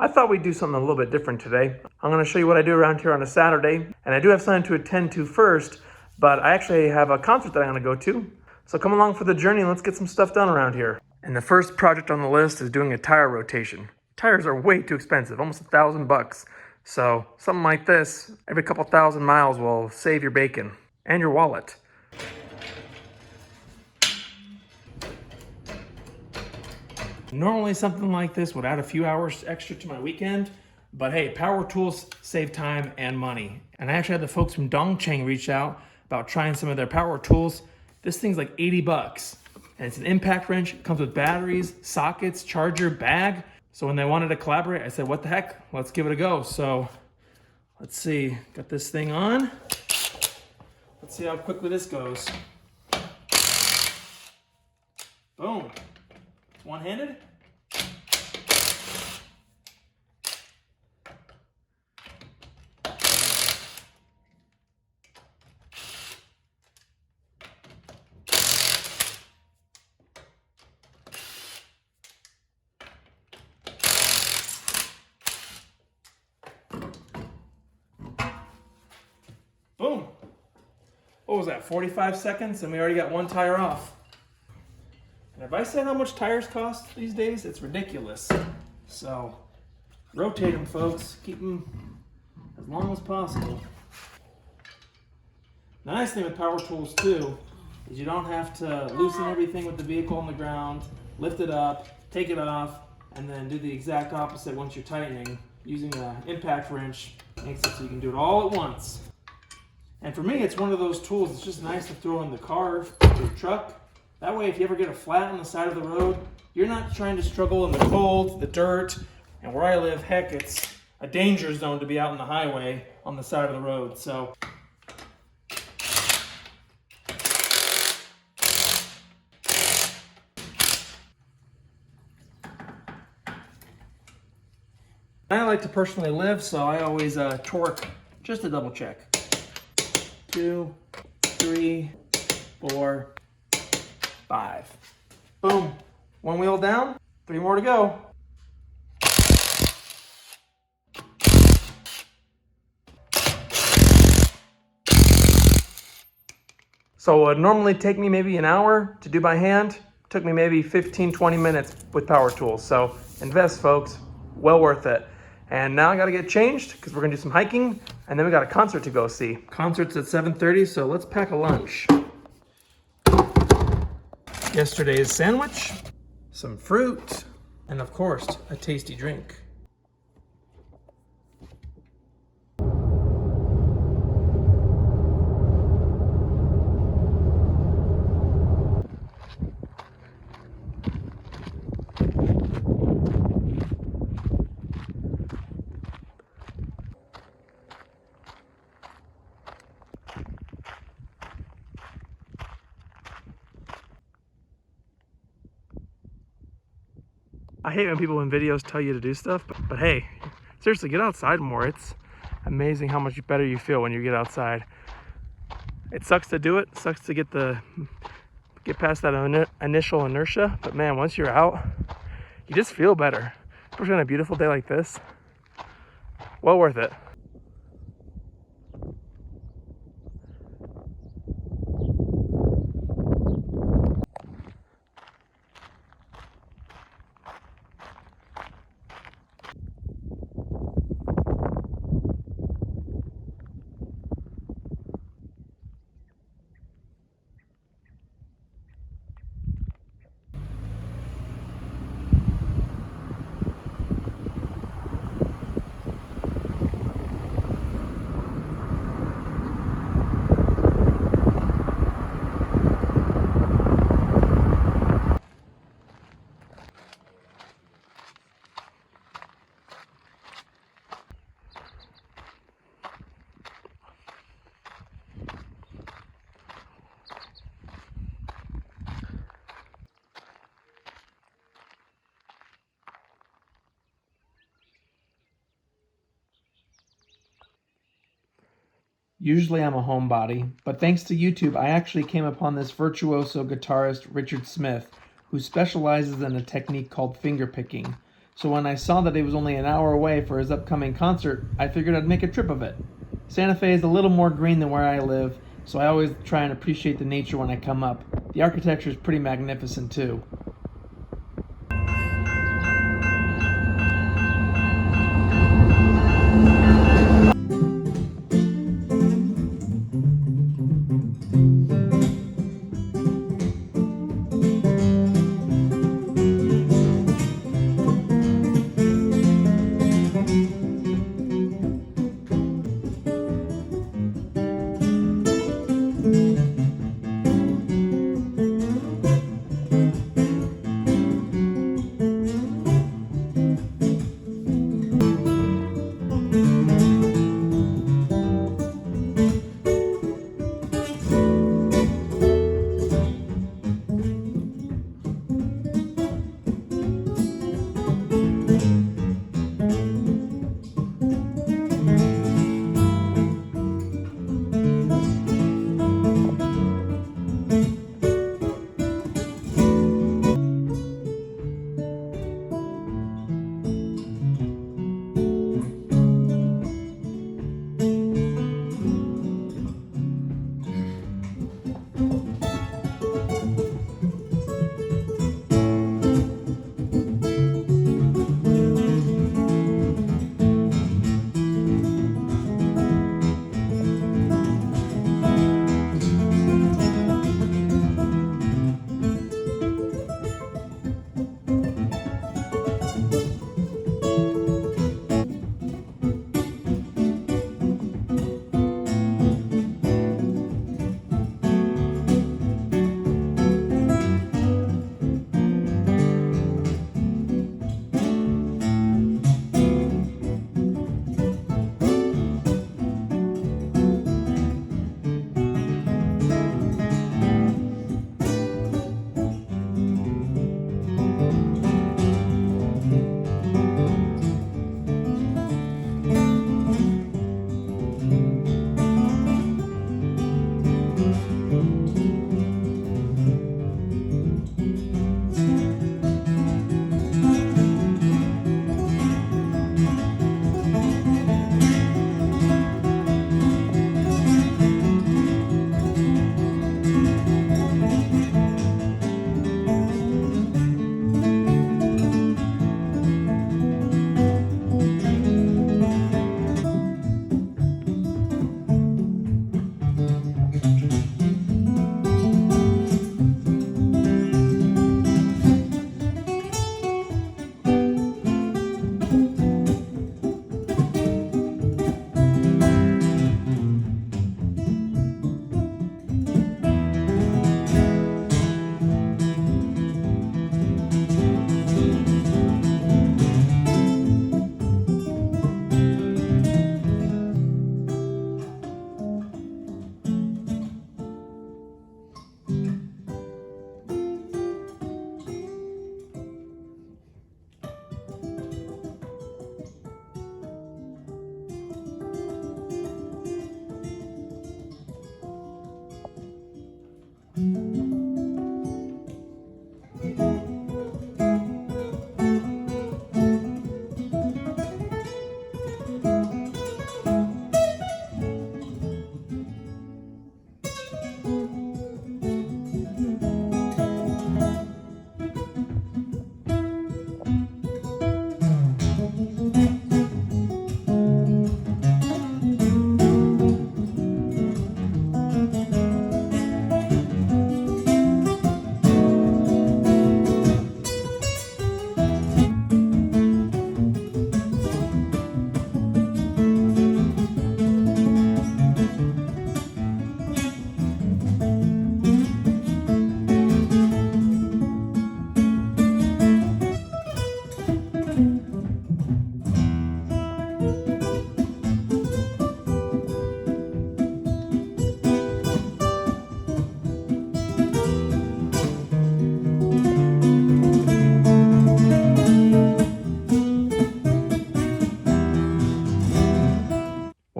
I thought we'd do something a little bit different today. I'm going to show you what I do around here on a Saturday, and I do have something to attend to first, but I actually have a concert that I'm going to go to. So come along for the journey and let's get some stuff done around here. And the first project on the list is doing a tire rotation. Tires are way too expensive, almost $1,000. So something like this, every couple thousand miles will save your bacon and your wallet. Normally something like this would add a few hours extra to my weekend, but hey, power tools save time and money. And I actually had the folks from Dongcheng reach out about trying some of their power tools. This thing's like 80 bucks. And it's an impact wrench, it comes with batteries, sockets, charger, bag. So when they wanted to collaborate, I said, what the heck, let's give it a go. So let's see, got this thing on. Let's see how quickly this goes. Boom. One-handed. Boom. What was that, 45 seconds? And we already got one tire off. And if I said how much tires cost these days, it's ridiculous. So rotate them, folks. Keep them as long as possible. The nice thing with power tools too is you don't have to loosen everything with the vehicle on the ground, lift it up, take it off, and then do the exact opposite once you're tightening. Using an impact wrench makes it so you can do it all at once. And for me, it's one of those tools that's just nice to throw in the car or your truck. That way, if you ever get a flat on the side of the road, you're not trying to struggle in the cold, the dirt, and where I live, heck, it's a danger zone to be out on the highway on the side of the road. So I like to personally live, so I always torque just to double check. 2, 3, 4, 5. Boom. One wheel down, 3 more to go. So it would normally take me maybe an hour to do by hand. Took me maybe 15, 20 minutes with power tools. So invest, folks. Well worth it. And now I gotta get changed because we're gonna do some hiking and then we got a concert to go see. Concert's at 7:30, so let's pack a lunch. Yesterday's sandwich, some fruit, and of course, a tasty drink. I hate when people in videos tell you to do stuff, but hey, seriously, get outside more. It's amazing how much better you feel when you get outside. It sucks to do it, sucks to get past that initial inertia, but man, once you're out, you just feel better. Especially on a beautiful day like this. Well worth it. Usually I'm a homebody, but thanks to YouTube, I actually came upon this virtuoso guitarist, Richard Smith, who specializes in a technique called finger picking. So when I saw that it was only an hour away for his upcoming concert, I figured I'd make a trip of it. Santa Fe is a little more green than where I live, so I always try and appreciate the nature when I come up. The architecture is pretty magnificent too.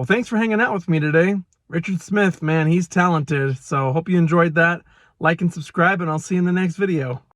Well, thanks for hanging out with me today. Richard Smith, man, he's talented. So hope you enjoyed that. Like and subscribe, and I'll see you in the next video.